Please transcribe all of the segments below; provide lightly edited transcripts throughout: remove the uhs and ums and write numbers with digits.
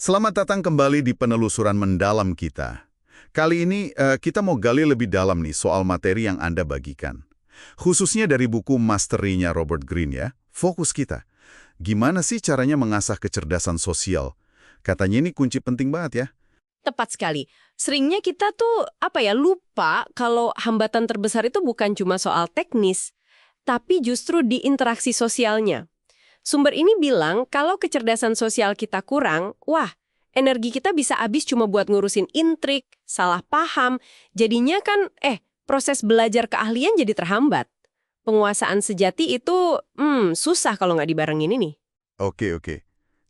Selamat datang kembali di penelusuran mendalam kita. Kali ini kita mau gali lebih dalam nih soal materi yang Anda bagikan. Khususnya dari buku Mastery-nya Robert Greene ya, fokus kita. Gimana sih caranya mengasah kecerdasan sosial? Katanya ini kunci penting banget ya. Tepat sekali. Seringnya kita tuh, lupa kalau hambatan terbesar itu bukan cuma soal teknis, tapi justru di interaksi sosialnya. Sumber ini bilang kalau kecerdasan sosial kita kurang, energi kita bisa habis cuma buat ngurusin intrik, salah paham, jadinya kan, proses belajar keahlian jadi terhambat. Penguasaan sejati itu, susah kalau nggak dibarengin ini. Oke.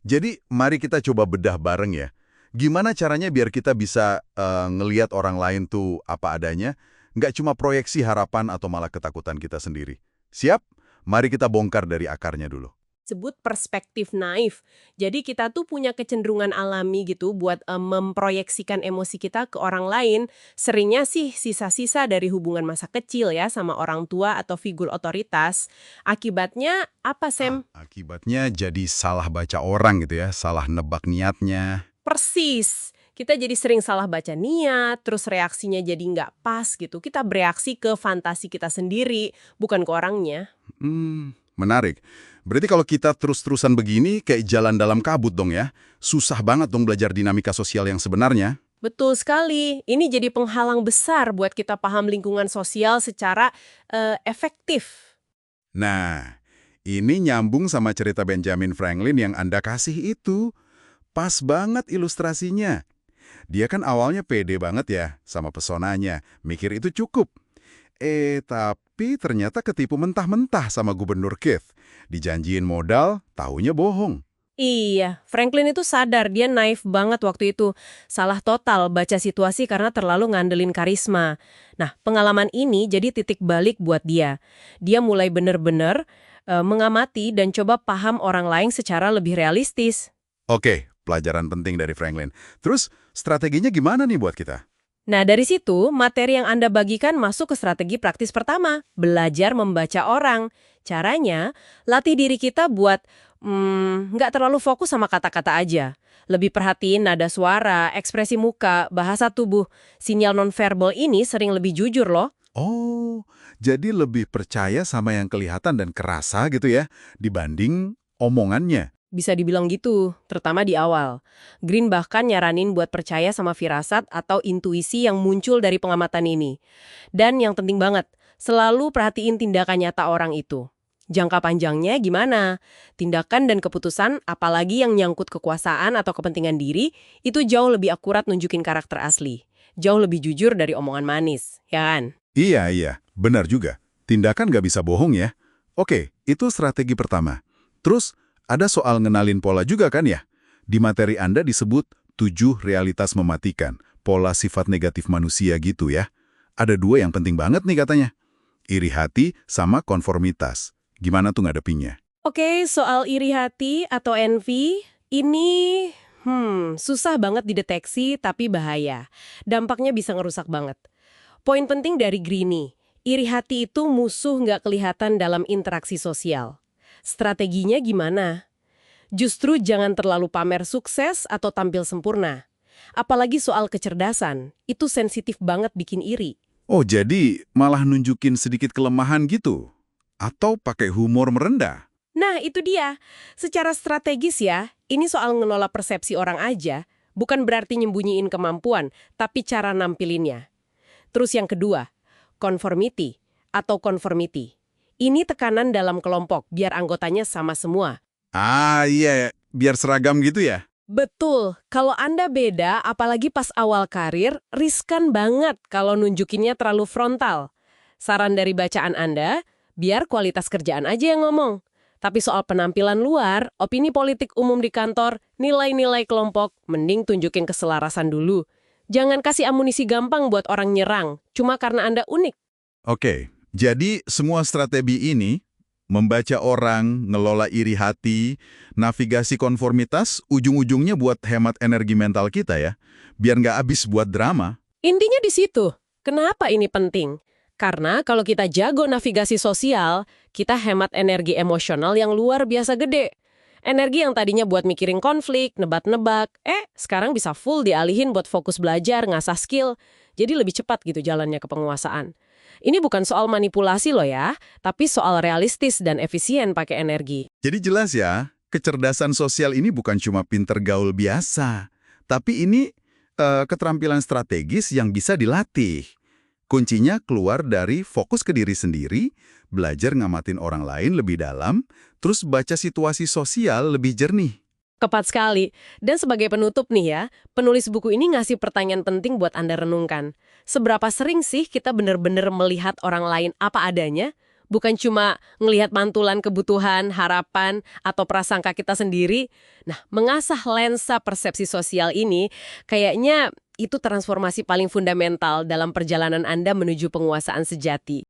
Jadi mari kita coba bedah bareng ya. Gimana caranya biar kita bisa ngelihat orang lain tuh apa adanya, nggak cuma proyeksi harapan atau malah ketakutan kita sendiri. Siap? Mari kita bongkar dari akarnya dulu. Sebut perspektif naif. Jadi kita tuh punya kecenderungan alami gitu buat memproyeksikan emosi kita ke orang lain. Seringnya sih sisa-sisa dari hubungan masa kecil ya sama orang tua atau figur otoritas. Akibatnya apa, Sam? Akibatnya jadi salah baca orang gitu ya, salah nebak niatnya. Persis. Kita jadi sering salah baca niat, terus reaksinya jadi nggak pas gitu. Kita bereaksi ke fantasi kita sendiri, bukan ke orangnya. Menarik. Berarti kalau kita terus-terusan begini, kayak jalan dalam kabut dong ya. Susah banget dong belajar dinamika sosial yang sebenarnya. Betul sekali. Ini jadi penghalang besar buat kita paham lingkungan sosial secara efektif. Nah, ini nyambung sama cerita Benjamin Franklin yang Anda kasih itu. Pas banget ilustrasinya. Dia kan awalnya pede banget ya sama pesonanya. Mikir itu cukup. Tapi ternyata ketipu mentah-mentah sama Gubernur Keith. Dijanjiin modal, taunya bohong. Iya, Franklin itu sadar dia naif banget waktu itu. Salah total baca situasi karena terlalu ngandelin karisma. Nah, pengalaman ini jadi titik balik buat dia. Dia mulai bener-bener mengamati dan coba paham orang lain secara lebih realistis. Oke, pelajaran penting dari Franklin. Terus, strateginya gimana nih buat kita? Nah, dari situ, materi yang Anda bagikan masuk ke strategi praktis pertama, belajar membaca orang. Caranya, latih diri kita buat nggak terlalu fokus sama kata-kata aja. Lebih perhatiin nada suara, ekspresi muka, bahasa tubuh. Sinyal nonverbal ini sering lebih jujur loh. Oh, jadi lebih percaya sama yang kelihatan dan kerasa gitu ya, dibanding omongannya. Bisa dibilang gitu, terutama di awal. Green bahkan nyaranin buat percaya sama firasat atau intuisi yang muncul dari pengamatan ini. Dan yang penting banget, selalu perhatiin tindakan nyata orang itu. Jangka panjangnya gimana? Tindakan dan keputusan, apalagi yang nyangkut kekuasaan atau kepentingan diri, itu jauh lebih akurat nunjukin karakter asli. Jauh lebih jujur dari omongan manis, ya kan? Iya, benar juga. Tindakan nggak bisa bohong ya. Oke, itu strategi pertama. Terus, ada soal ngenalin pola juga kan ya? Di materi Anda disebut 7 realitas mematikan, pola sifat negatif manusia gitu ya. Ada 2 yang penting banget nih katanya. Iri hati sama konformitas. Gimana tuh ngadepinnya? Oke, soal iri hati atau envy, ini susah banget dideteksi tapi bahaya. Dampaknya bisa ngerusak banget. Poin penting dari Greene, iri hati itu musuh nggak kelihatan dalam interaksi sosial. Strateginya gimana? Justru jangan terlalu pamer sukses atau tampil sempurna. Apalagi soal kecerdasan, itu sensitif banget bikin iri. Oh, jadi malah nunjukin sedikit kelemahan gitu? Atau pakai humor merendah? Nah, itu dia. Secara strategis ya, ini soal ngelola persepsi orang aja, bukan berarti nyembunyiin kemampuan, tapi cara nampilinnya. Terus yang kedua, conformity atau conformity. Ini tekanan dalam kelompok, biar anggotanya sama semua. Iya, biar seragam gitu ya? Betul, kalau Anda beda, apalagi pas awal karir, riskan banget kalau nunjukinnya terlalu frontal. Saran dari bacaan Anda, biar kualitas kerjaan aja yang ngomong. Tapi soal penampilan luar, opini politik umum di kantor, nilai-nilai kelompok, mending tunjukin keselarasan dulu. Jangan kasih amunisi gampang buat orang nyerang, cuma karena Anda unik. Oke, jadi semua strategi ini, membaca orang, ngelola iri hati, navigasi konformitas, ujung-ujungnya buat hemat energi mental kita ya. Biar nggak habis buat drama. Intinya di situ. Kenapa ini penting? Karena kalau kita jago navigasi sosial, kita hemat energi emosional yang luar biasa gede. Energi yang tadinya buat mikirin konflik, nebak-nebak, sekarang bisa full dialihin buat fokus belajar, ngasah skill. Jadi lebih cepat gitu jalannya ke penguasaan. Ini bukan soal manipulasi loh ya, tapi soal realistis dan efisien pakai energi. Jadi jelas ya, kecerdasan sosial ini bukan cuma pinter gaul biasa, tapi ini keterampilan strategis yang bisa dilatih. Kuncinya keluar dari fokus ke diri sendiri, belajar ngamatin orang lain lebih dalam, terus baca situasi sosial lebih jernih. Tepat sekali. Dan sebagai penutup nih ya, penulis buku ini ngasih pertanyaan penting buat Anda renungkan. Seberapa sering sih kita benar-benar melihat orang lain apa adanya? Bukan cuma ngelihat mantulan kebutuhan, harapan, atau prasangka kita sendiri. Nah, mengasah lensa persepsi sosial ini kayaknya itu transformasi paling fundamental dalam perjalanan Anda menuju penguasaan sejati.